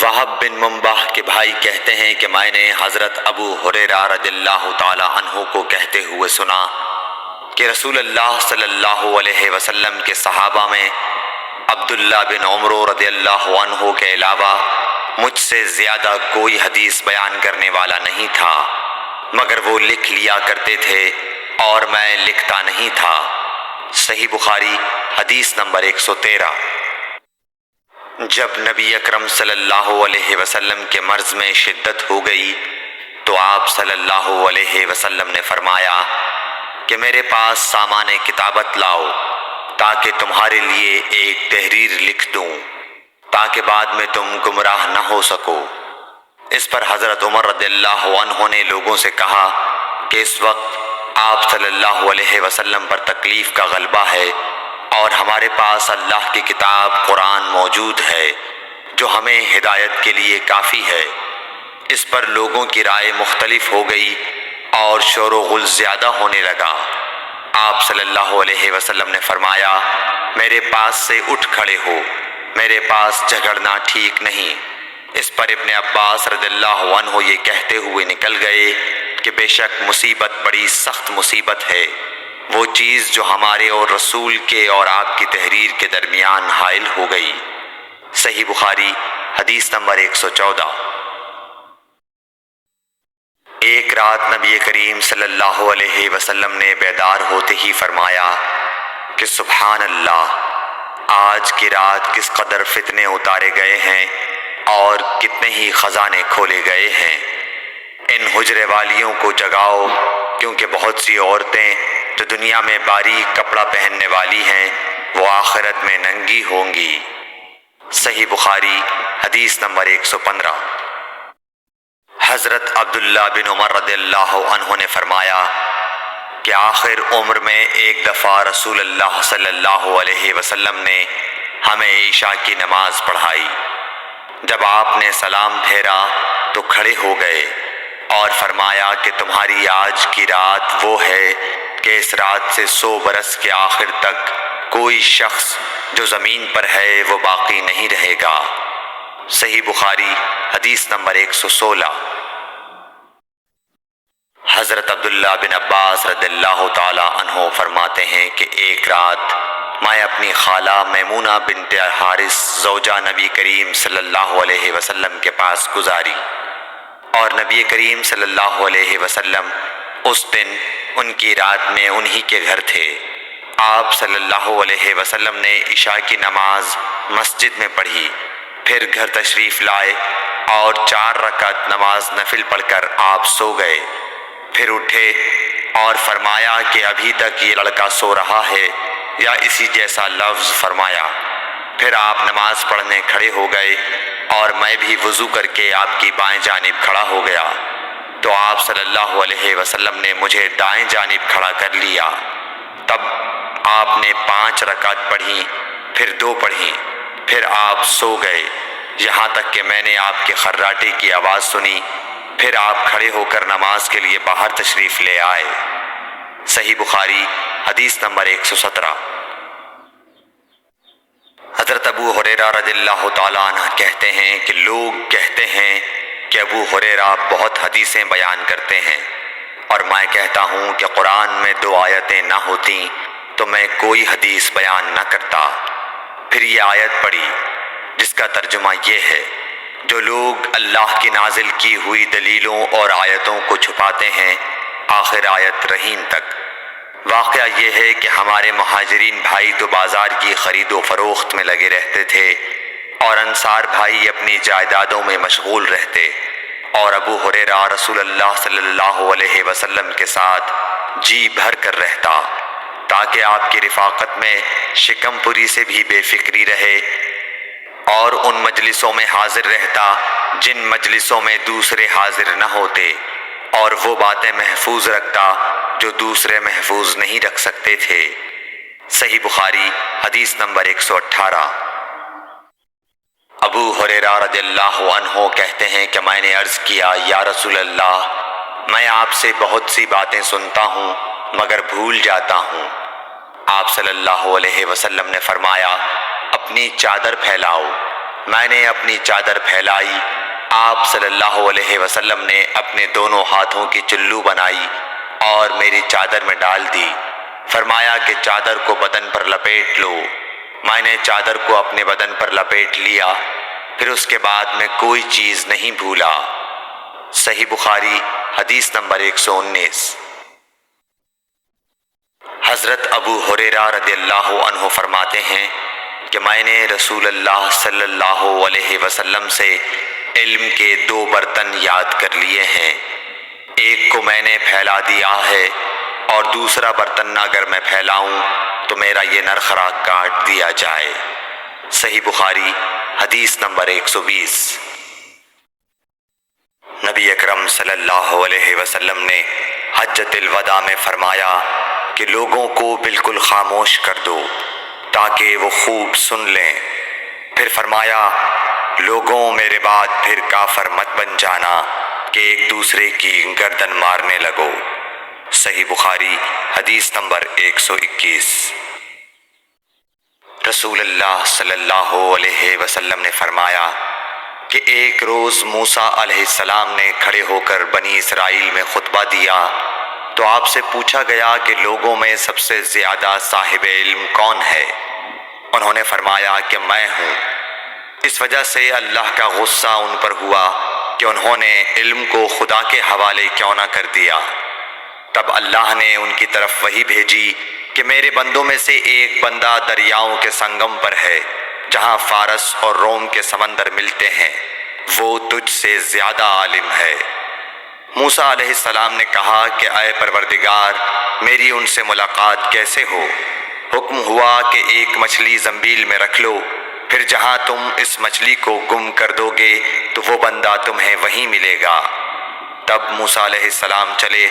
وہب بن منبح کے بھائی کہتے ہیں کہ میں نے حضرت ابو ہریرہ رضی اللہ تعالی عنہ کو کہتے ہوئے سنا کہ رسول اللہ صلی اللہ علیہ وسلم کے صحابہ میں عبداللہ بن عمر رضی اللہ عنہ کے علاوہ مجھ سے زیادہ کوئی حدیث بیان کرنے والا نہیں تھا، مگر وہ لکھ لیا کرتے تھے اور میں لکھتا نہیں تھا۔ صحیح بخاری حدیث نمبر 113۔ جب نبی اکرم صلی اللہ علیہ وسلم کے مرض میں شدت ہو گئی تو آپ صلی اللہ علیہ وسلم نے فرمایا کہ میرے پاس سامان کتابت لاؤ تاکہ تمہارے لیے ایک تحریر لکھ دوں تاکہ بعد میں تم گمراہ نہ ہو سکو۔ اس پر حضرت عمر رضی اللہ عنہ نے لوگوں سے کہا کہ اس وقت آپ صلی اللہ علیہ وسلم پر تکلیف کا غلبہ ہے اور ہمارے پاس اللہ کی کتاب قرآن موجود ہے جو ہمیں ہدایت کے لیے کافی ہے۔ اس پر لوگوں کی رائے مختلف ہو گئی اور شور و غل زیادہ ہونے لگا۔ آپ صلی اللہ علیہ وسلم نے فرمایا میرے پاس سے اٹھ کھڑے ہو، میرے پاس جھگڑنا ٹھیک نہیں۔ اس پر ابن عباس رضی اللہ عنہ یہ کہتے ہوئے نکل گئے کہ بے شک مصیبت بڑی سخت مصیبت ہے، وہ چیز جو ہمارے اور رسول کے اور آپ کی تحریر کے درمیان حائل ہو گئی۔ صحیح بخاری حدیث نمبر 114۔ ایک رات نبی کریم صلی اللہ علیہ وسلم نے بیدار ہوتے ہی فرمایا کہ سبحان اللہ، آج کی رات کس قدر فتنے اتارے گئے ہیں اور کتنے ہی خزانے کھولے گئے ہیں۔ ان حجرے والیوں کو جگاؤ کیونکہ بہت سی عورتیں جو دنیا میں باریک کپڑا پہننے والی ہیں وہ آخرت میں ننگی ہوں گی۔ صحیح بخاری حدیث نمبر 115۔ حضرت عبداللہ بن عمر رضی اللہ عنہ نے فرمایا کہ آخر عمر میں ایک دفعہ رسول اللہ صلی اللہ علیہ وسلم نے ہمیں عشاء کی نماز پڑھائی۔ جب آپ نے سلام پھیرا تو کھڑے ہو گئے اور فرمایا کہ تمہاری آج کی رات وہ ہے کہ اس رات سے 100 برس کے آخر تک کوئی شخص جو زمین پر ہے وہ باقی نہیں رہے گا۔ صحیح بخاری حدیث نمبر 116۔ حضرت عبداللہ بن عباس رضی اللہ تعالی عنہ فرماتے ہیں کہ ایک رات میں اپنی خالہ میمونہ بنت حارث زوجہ نبی کریم صلی اللہ علیہ وسلم کے پاس گزاری اور نبی کریم صلی اللہ علیہ وسلم اس دن ان کی رات میں انہی کے گھر تھے۔ آپ صلی اللہ علیہ وسلم نے عشاء کی نماز مسجد میں پڑھی، پھر گھر تشریف لائے اور 4 رکعت نماز نفل پڑھ کر آپ سو گئے۔ پھر اٹھے اور فرمایا کہ ابھی تک یہ لڑکا سو رہا ہے یا اسی جیسا لفظ فرمایا۔ پھر آپ نماز پڑھنے کھڑے ہو گئے اور میں بھی وضو کر کے آپ کی بائیں جانب کھڑا ہو گیا تو آپ صلی اللہ علیہ وسلم نے مجھے دائیں جانب کھڑا کر لیا۔ تب آپ نے 5 رکعت پڑھی، پھر 2 پڑھی، پھر آپ سو گئے یہاں تک کہ میں نے آپ کے خراٹے کی آواز سنی، پھر آپ کھڑے ہو کر نماز کے لیے باہر تشریف لے آئے۔ صحیح بخاری حدیث نمبر 117۔ حضرت ابو ہریرہ رضی اللہ تعالیٰ عنہ کہتے ہیں کہ لوگ کہتے ہیں کہ ابو ہریرہ بہت حدیثیں بیان کرتے ہیں، اور میں کہتا ہوں کہ قرآن میں 2 آیتیں نہ ہوتیں تو میں کوئی حدیث بیان نہ کرتا۔ پھر یہ آیت پڑھی جس کا ترجمہ یہ ہے جو لوگ اللہ کی نازل کی ہوئی دلیلوں اور آیتوں کو چھپاتے ہیں، آخر آیت رحیم تک۔ واقعہ یہ ہے کہ ہمارے مہاجرین بھائی تو بازار کی خرید و فروخت میں لگے رہتے تھے اور انصار بھائی اپنی جائیدادوں میں مشغول رہتے، اور ابو ہریرہ رسول اللہ صلی اللہ علیہ وسلم کے ساتھ جی بھر کر رہتا تاکہ آپ کی رفاقت میں شکم پوری سے بھی بے فکری رہے، اور ان مجلسوں میں حاضر رہتا جن مجلسوں میں دوسرے حاضر نہ ہوتے، اور وہ باتیں محفوظ رکھتا جو دوسرے محفوظ نہیں رکھ سکتے تھے۔ صحیح بخاری حدیث نمبر 118۔ ابو ہریرہ رضی اللہ عنہ کہتے ہیں کہ میں نے عرض کیا یا رسول اللہ، میں آپ سے بہت سی باتیں سنتا ہوں مگر بھول جاتا ہوں۔ آپ صلی اللہ علیہ وسلم نے فرمایا اپنی چادر پھیلاؤ۔ میں نے اپنی چادر پھیلائی، آپ صلی اللہ علیہ وسلم نے اپنے دونوں ہاتھوں کی چلو بنائی اور میری چادر میں ڈال دی۔ فرمایا کہ چادر کو بدن پر لپیٹ لو۔ میں نے چادر کو اپنے بدن پر لپیٹ لیا، پھر اس کے بعد میں کوئی چیز نہیں بھولا۔ صحیح بخاری حدیث نمبر 119۔ حضرت ابو ہریرہ رضی اللہ عنہ فرماتے ہیں کہ میں نے رسول اللہ صلی اللہ علیہ وسلم سے علم کے 2 برتن یاد کر لیے ہیں، ایک کو میں نے پھیلا دیا ہے اور دوسرا برتن اگر میں پھیلاؤں تو میرا یہ نرخرا کاٹ دیا جائے۔ صحیح بخاری حدیث نمبر 120۔ نبی اکرم صلی اللہ علیہ وسلم نے حجۃ الوداع میں فرمایا کہ لوگوں کو بالکل خاموش کر دو تاکہ وہ خوب سن لیں۔ پھر فرمایا لوگوں میرے بعد پھر کافر مت بن جانا کہ ایک دوسرے کی گردن مارنے لگو۔ صحیح بخاری حدیث نمبر 121۔ رسول اللہ صلی اللہ علیہ وسلم نے فرمایا کہ ایک روز موسیٰ علیہ السلام نے کھڑے ہو کر بنی اسرائیل میں خطبہ دیا تو آپ سے پوچھا گیا کہ لوگوں میں سب سے زیادہ صاحب علم کون ہے؟ انہوں نے فرمایا کہ میں ہوں۔ اس وجہ سے اللہ کا غصہ ان پر ہوا کہ انہوں نے علم کو خدا کے حوالے کیوں نہ کر دیا۔ تب اللہ نے ان کی طرف وحی بھیجی کہ میرے بندوں میں سے ایک بندہ دریاؤں کے سنگم پر ہے جہاں فارس اور روم کے سمندر ملتے ہیں، وہ تجھ سے زیادہ عالم ہے۔ موسیٰ علیہ السلام نے کہا کہ اے پروردگار، میری ان سے ملاقات کیسے ہو؟ حکم ہوا کہ ایک مچھلی زنبیل میں رکھ لو، پھر جہاں تم اس مچھلی کو گم کر دو گے تو وہ بندہ تمہیں وہیں ملے گا۔ تب موسیٰ علیہ السلام چلے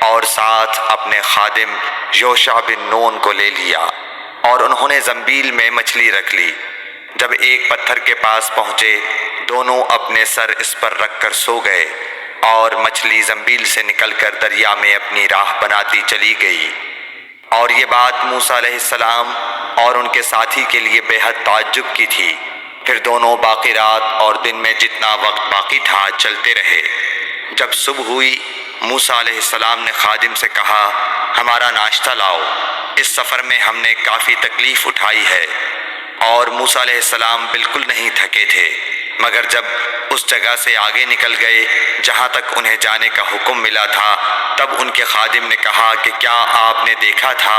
اور ساتھ اپنے خادم یوشع بن نون کو لے لیا اور انہوں نے زنبیل میں مچھلی رکھ لی۔ جب ایک پتھر کے پاس پہنچے، دونوں اپنے سر اس پر رکھ کر سو گئے اور مچھلی زنبیل سے نکل کر دریا میں اپنی راہ بناتی چلی گئی۔ اور یہ بات موسیٰ علیہ السلام اور ان کے ساتھی کے لیے بے حد تعجب کی تھی۔ پھر دونوں باقی رات اور دن میں جتنا وقت باقی تھا چلتے رہے۔ جب صبح ہوئی، موسیٰ علیہ السلام نے خادم سے کہا ہمارا ناشتہ لاؤ، اس سفر میں ہم نے کافی تکلیف اٹھائی ہے۔ اور موسیٰ علیہ السلام بالکل نہیں تھکے تھے، مگر جب اس جگہ سے آگے نکل گئے جہاں تک انہیں جانے کا حکم ملا تھا، تب ان کے خادم نے کہا کہ کیا آپ نے دیکھا تھا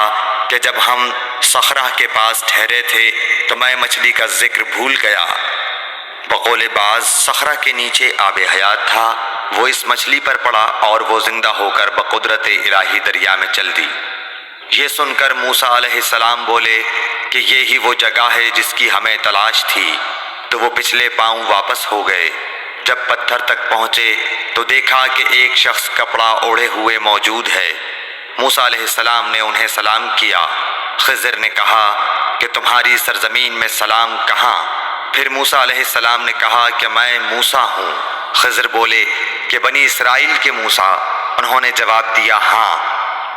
کہ جب ہم صخرہ کے پاس ٹھہرے تھے تو میں مچھلی کا ذکر بھول گیا؟ بقول بعض صخرہ کے نیچے آب حیات تھا، وہ اس مچھلی پر پڑا اور وہ زندہ ہو کر بقدرت الہی دریا میں چل دی۔ یہ سن کر موسیٰ علیہ السلام بولے کہ یہی وہ جگہ ہے جس کی ہمیں تلاش تھی، تو وہ پچھلے پاؤں واپس ہو گئے۔ جب پتھر تک پہنچے تو دیکھا کہ ایک شخص کپڑا اوڑھے ہوئے موجود ہے۔ موسیٰ علیہ السلام نے انہیں سلام کیا۔ خضر نے کہا کہ تمہاری سرزمین میں سلام کہاں؟ پھر موسیٰ علیہ السلام نے کہا کہ میں موسیٰ ہوں۔ خضر بولے کہ بنی اسرائیل کے موسیٰ؟ انہوں نے جواب دیا ہاں۔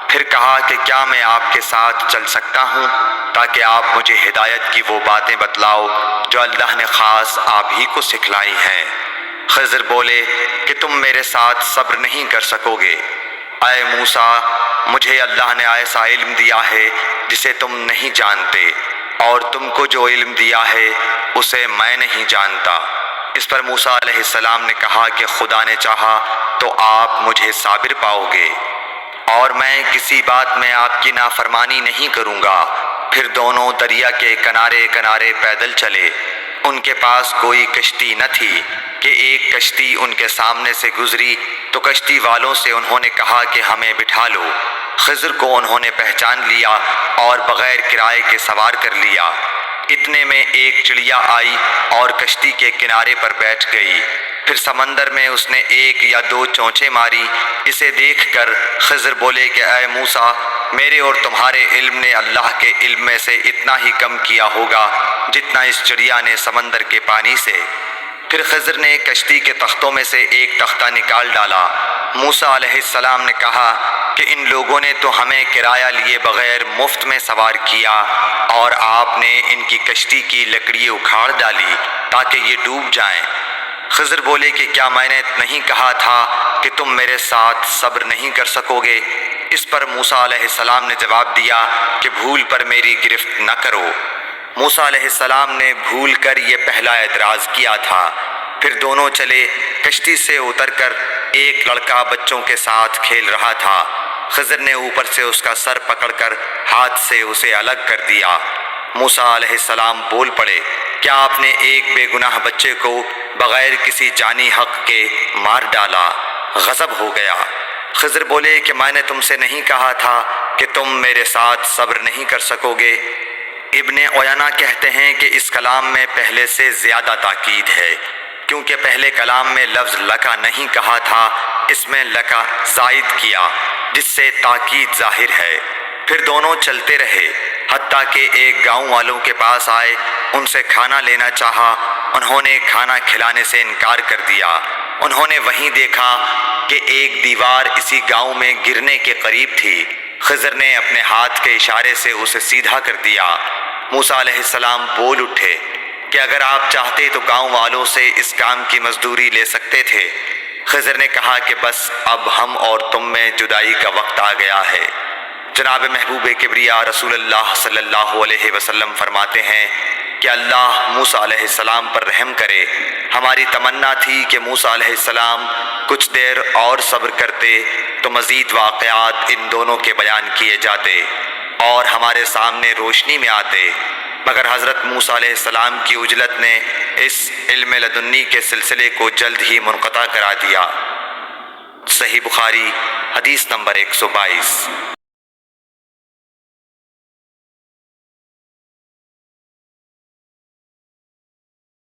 پھر کہا کہ کیا میں آپ کے ساتھ چل سکتا ہوں تاکہ آپ مجھے ہدایت کی وہ باتیں بتلاؤ جو اللہ نے خاص آپ ہی کو سکھلائی ہیں؟ خضر بولے کہ تم میرے ساتھ صبر نہیں کر سکو گے۔ اے موسیٰ، مجھے اللہ نے ایسا علم دیا ہے جسے تم نہیں جانتے، اور تم کو جو علم دیا ہے اسے میں نہیں جانتا۔ اس پر موسیٰ علیہ السلام نے کہا کہ خدا نے چاہا تو آپ مجھے صابر پاؤ گے، اور میں کسی بات میں آپ کی نافرمانی نہیں کروں گا۔ پھر دونوں دریا کے کنارے کنارے پیدل چلے۔ ان کے پاس کوئی کشتی نہ تھی کہ ایک کشتی ان کے سامنے سے گزری تو کشتی والوں سے انہوں نے کہا کہ ہمیں بٹھا لو۔ خضر کو انہوں نے پہچان لیا اور بغیر کرائے کے سوار کر لیا۔ اتنے میں ایک چڑیا آئی اور کشتی کے کنارے پر بیٹھ گئی۔ پھر سمندر میں اس نے 1 یا 2 چونچیں ماری۔ اسے دیکھ کر خضر بولے کہ اے موسیٰ، میرے اور تمہارے علم نے اللہ کے علم میں سے اتنا ہی کم کیا ہوگا جتنا اس چڑیا نے سمندر کے پانی سے۔ پھر خضر نے کشتی کے تختوں میں سے ایک تختہ نکال ڈالا۔ موسیٰ علیہ السلام نے کہا کہ ان لوگوں نے تو ہمیں کرایہ لیے بغیر مفت میں سوار کیا اور آپ نے ان کی کشتی کی لکڑی اکھاڑ ڈالی تاکہ یہ ڈوب جائیں۔ خضر بولے کہ کیا میں نے نہیں کہا تھا کہ تم میرے ساتھ صبر نہیں کر سکو گے؟ اس پر موسیٰ علیہ السلام نے جواب دیا کہ بھول پر میری گرفت نہ کرو۔ موسیٰ علیہ السلام نے بھول کر یہ پہلا اعتراض کیا تھا۔ پھر دونوں چلے۔ کشتی سے اتر کر ایک لڑکا بچوں کے ساتھ کھیل رہا تھا۔ خضر نے اوپر سے اس کا سر پکڑ کر ہاتھ سے اسے الگ کر دیا۔ موسیٰ علیہ السلام بول پڑے، کیا آپ نے ایک بے گناہ بچے کو بغیر کسی جانی حق کے مار ڈالا؟ غضب ہو گیا۔ خضر بولے کہ میں نے تم سے نہیں کہا تھا کہ تم میرے ساتھ صبر نہیں کر سکو گے؟ ابن عیینہ کہتے ہیں کہ اس کلام میں پہلے سے زیادہ تاکید ہے، کیونکہ پہلے کلام میں لفظ لکا نہیں کہا تھا، اس میں لکا زائد کیا، جس سے تاکید ظاہر ہے۔ پھر دونوں چلتے رہے، حتیٰ کہ ایک گاؤں والوں کے پاس آئے، ان سے کھانا لینا چاہا، انہوں نے کھانا کھلانے سے انکار کر دیا۔ انہوں نے وہیں دیکھا کہ ایک دیوار اسی گاؤں میں گرنے کے قریب تھی۔ خضر نے اپنے ہاتھ کے اشارے سے اسے سیدھا کر دیا۔ موسیٰ علیہ السلام بول اٹھے کہ اگر آپ چاہتے تو گاؤں والوں سے اس کام کی مزدوری لے سکتے تھے۔ خضر نے کہا کہ بس اب ہم اور تم میں جدائی کا وقت آ گیا ہے۔ جناب محبوب کبریا رسول اللہ صلی اللہ علیہ وسلم فرماتے ہیں کہ اللہ موسیٰ علیہ السلام پر رحم کرے۔ ہماری تمنا تھی کہ موسیٰ علیہ السلام کچھ دیر اور صبر کرتے تو مزید واقعات ان دونوں کے بیان کیے جاتے اور ہمارے سامنے روشنی میں آتے، مگر حضرت موسیٰ علیہ السلام کی عجلت نے اس علم لدنی کے سلسلے کو جلد ہی منقطع کرا دیا۔ صحیح بخاری حدیث نمبر 122۔